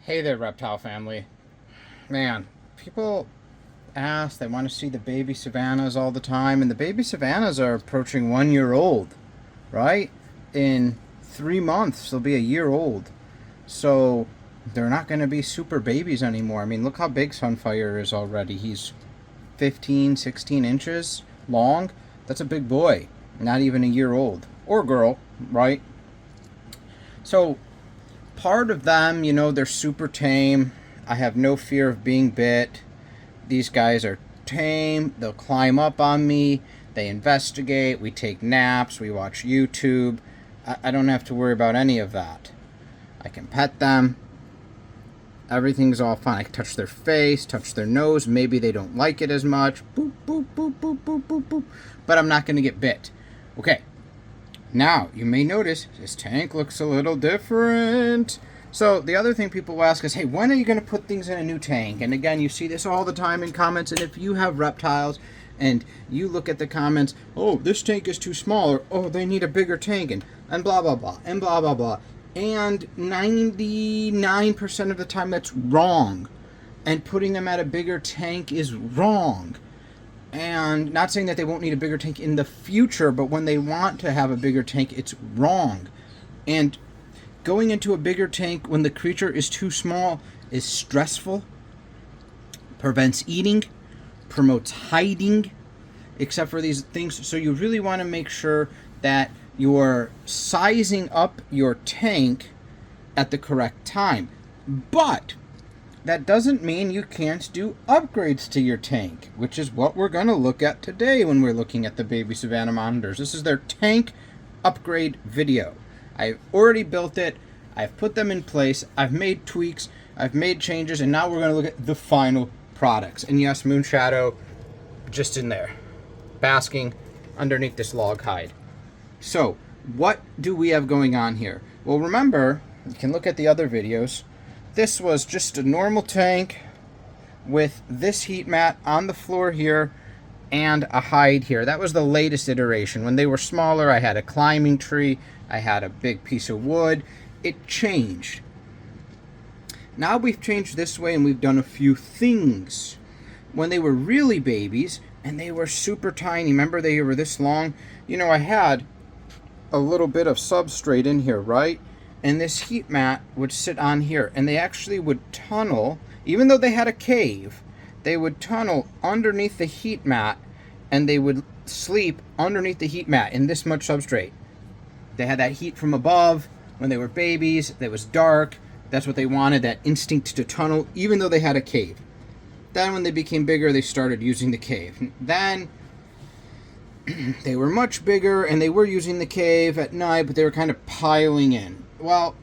Hey there, reptile family. Man, people ask, they want to see the baby Savannahs all the time, and the baby Savannahs are approaching 1 year old, right? In 3 months, they'll be a year old. So they're not going to be super babies anymore. I mean, look how big Sunfire is already. He's 15, 16 inches long. That's a big boy, not even a year old. Or girl, right? So part of them, they're super tame. I have no fear of being bit. These guys are tame. They'll climb up on me. They investigate. We take naps. We watch YouTube. I don't have to worry about any of that. I can pet them. Everything's all fine. I can touch their face, touch their nose. Maybe they don't like it as much. Boop, boop, boop, boop, boop, boop, boop. But I'm not going to get bit. Okay. Now, you may notice this tank looks a little different. So the other thing people will ask is, hey, when are you going to put things in a new tank? And again, you see this all the time in comments. And if you have reptiles and you look at the comments, oh, this tank is too small, or oh, they need a bigger tank, and blah, blah, blah, and blah, blah, blah. And 99% of the time that's wrong. And putting them at a bigger tank is wrong. And not saying that they won't need a bigger tank in the future, but when they want to have a bigger tank, it's wrong. And going into a bigger tank when the creature is too small is stressful, prevents eating, promotes hiding, except for these things. So you really want to make sure that you're sizing up your tank at the correct time. But that doesn't mean you can't do upgrades to your tank, which is what we're going to look at today when we're looking at the baby Savannah monitors. This is their tank upgrade video. I've already built it. I've put them in place. I've made tweaks. I've made changes. And now we're going to look at the final products. And yes, Moonshadow just in there, basking underneath this log hide. So what do we have going on here? Well, remember, you can look at the other videos. This was just a normal tank with this heat mat on the floor here and a hide here. That was the latest iteration. When they were smaller, I had a climbing tree. I had a big piece of wood. It changed. Now we've changed this way and we've done a few things. When they were really babies and they were super tiny, remember they were this long? I had a little bit of substrate in here, right? And this heat mat would sit on here, and they actually would tunnel, even though they had a cave, they would tunnel underneath the heat mat, and they would sleep underneath the heat mat in this much substrate. They had that heat from above. When they were babies, it was dark. That's what they wanted, that instinct to tunnel, even though they had a cave. Then when they became bigger, they started using the cave. Then they were much bigger, and they were using the cave at night, but they were kind of piling in. Well,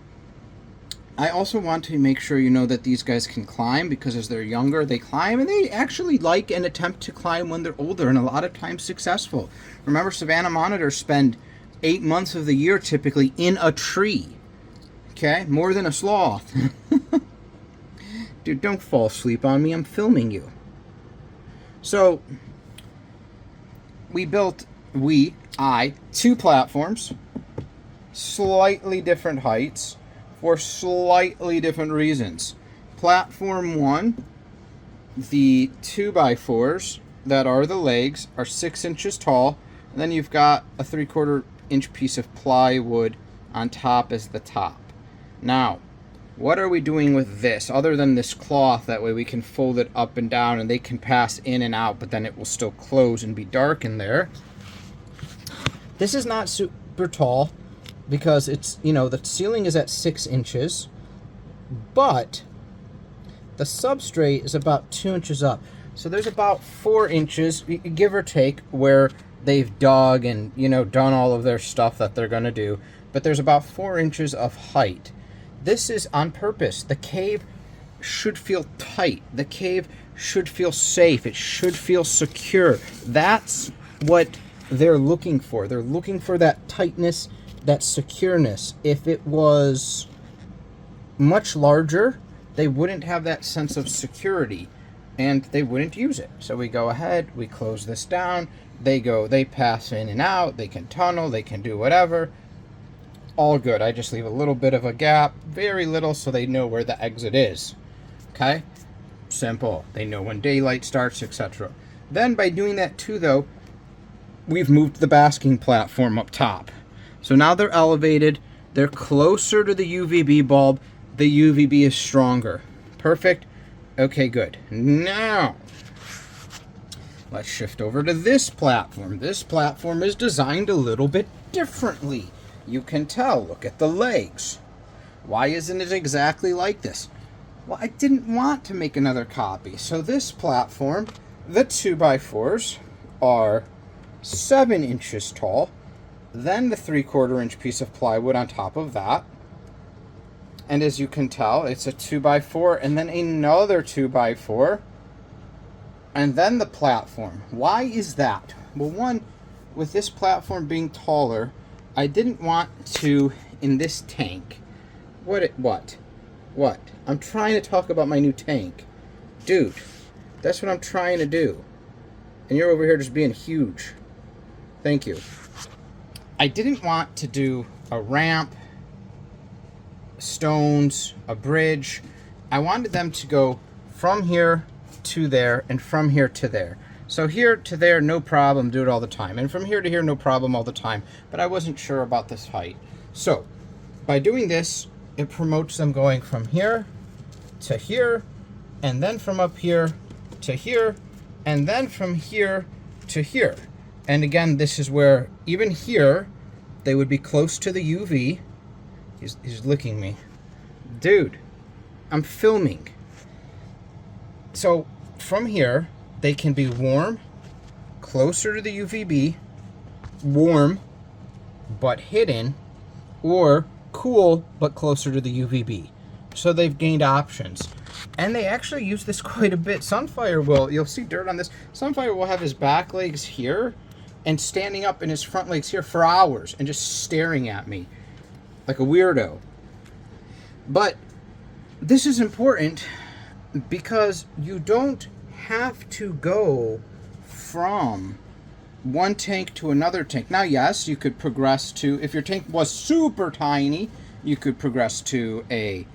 I also want to make sure you know that these guys can climb, because as they're younger, they climb, and they actually like and attempt to climb when they're older, and a lot of times successful. Remember, Savannah monitors spend 8 months of the year typically in a tree. Okay? More than a sloth. Dude, don't fall asleep on me. I'm filming you. So we built, two platforms, slightly different heights for slightly different reasons. Platform 1, the 2x4s that are the legs are 6 inches tall, and then you've got a 3/4 inch piece of plywood on top as the top. Now, what are we doing with this other than this cloth? That way we can fold it up and down and they can pass in and out, but then it will still close and be dark in there. This is not super tall because it's, the ceiling is at 6 inches, but the substrate is about 2 inches up. So there's about 4 inches, give or take, where they've dug and, done all of their stuff that they're going to do. But there's about 4 inches of height. This is on purpose. The cave should feel tight. The cave should feel safe. It should feel secure. That's what they're looking for. They're looking for that tightness, that secureness. If it was much larger, they wouldn't have that sense of security and they wouldn't use it. So we go ahead, we close this down. They pass in and out. They can tunnel. They can do whatever. all good. I just leave a little bit of a gap, very little, so they know where the exit is. Okay? Simple. They know when daylight starts, etc. Then by doing that too, though, we've moved the basking platform up top. So now they're elevated. They're closer to the UVB bulb. The UVB is stronger. Perfect. Okay, good. Now, let's shift over to this platform. This platform is designed a little bit differently. You can tell. Look at the legs. Why isn't it exactly like this? Well, I didn't want to make another copy. So this platform, the 2x4s are 7 inches tall. Then the 3/4 inch piece of plywood on top of that. And as you can tell, it's a 2x4 and then another 2x4. And then the platform. Why is that? Well, one, with this platform being taller, I didn't want to, in this tank, what? I'm trying to talk about my new tank. Dude, that's what I'm trying to do. And you're over here just being huge. Thank you. I didn't want to do a ramp, stones, a bridge. I wanted them to go from here to there and from here to there. So here to there, no problem, do it all the time. And from here to here, no problem all the time. But I wasn't sure about this height. So by doing this, it promotes them going from here to here, and then from up here to here, and then from here to here. And again, this is where, even here, they would be close to the UV. He's licking me. Dude, I'm filming. So from here, they can be warm, closer to the UVB, warm, but hidden, or cool, but closer to the UVB. So they've gained options. And they actually use this quite a bit. Sunfire will, you'll see dirt on this, Sunfire will have his back legs here and standing up in his front legs here for hours and just staring at me like a weirdo. But this is important because you don't have to go from one tank to another tank. Now, yes, you could progress to, if your tank was super tiny, you could progress to a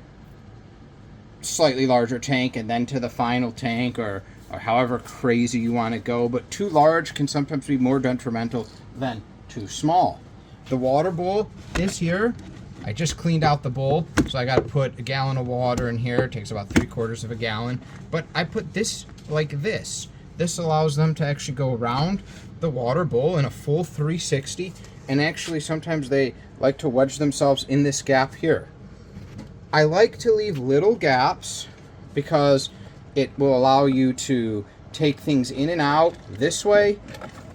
slightly larger tank and then to the final tank, or however crazy you want to go. But too large can sometimes be more detrimental than too small. The water bowl is here. I just cleaned out the bowl, so I got to put a gallon of water in here. It takes about 3/4 of a gallon. But I put this like this. This allows them to actually go around the water bowl in a full 360. And actually, sometimes they like to wedge themselves in this gap here. I like to leave little gaps because it will allow you to take things in and out this way.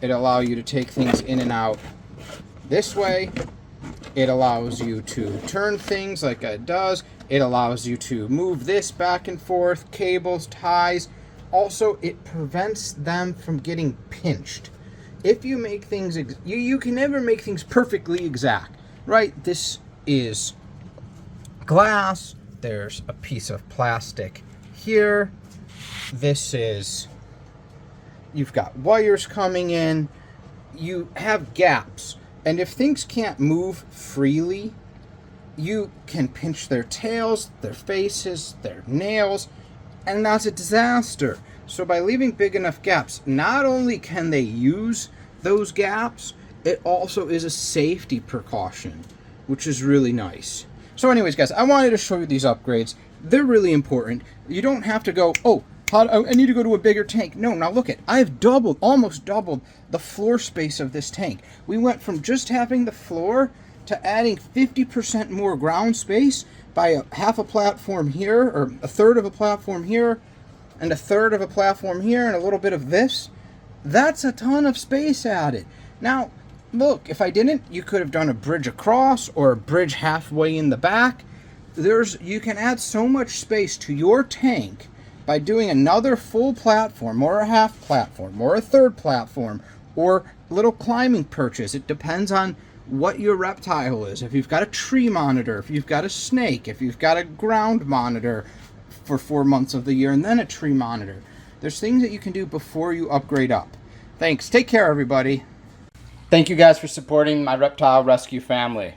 It allows you to take things in and out this way. It allows you to turn things like it does. It allows you to move this back and forth, cables, ties. Also, it prevents them from getting pinched. If you make things, you can never make things perfectly exact, right? This is glass. There's a piece of plastic here. This is, you've got wires coming in. You have gaps. And if things can't move freely, you can pinch their tails, their faces, their nails, and that's a disaster. So by leaving big enough gaps, not only can they use those gaps, it also is a safety precaution, which is really nice. So anyways, guys, I wanted to show you these upgrades. They're really important. You don't have to go, oh, I need to go to a bigger tank. No, now look at, I've doubled, almost doubled the floor space of this tank. We went from just having the floor to adding 50% more ground space by half a platform here, or a third of a platform here, and a third of a platform here, and a little bit of this. That's a ton of space added. Now, look, if I didn't, you could have done a bridge across or a bridge halfway in the back. You can add so much space to your tank by doing another full platform, or a half platform, or a third platform, or little climbing perches. It depends on what your reptile is. If you've got a tree monitor, if you've got a snake, if you've got a ground monitor for 4 months of the year, and then a tree monitor. There's things that you can do before you upgrade up. Thanks. Take care, everybody. Thank you guys for supporting my reptile rescue family.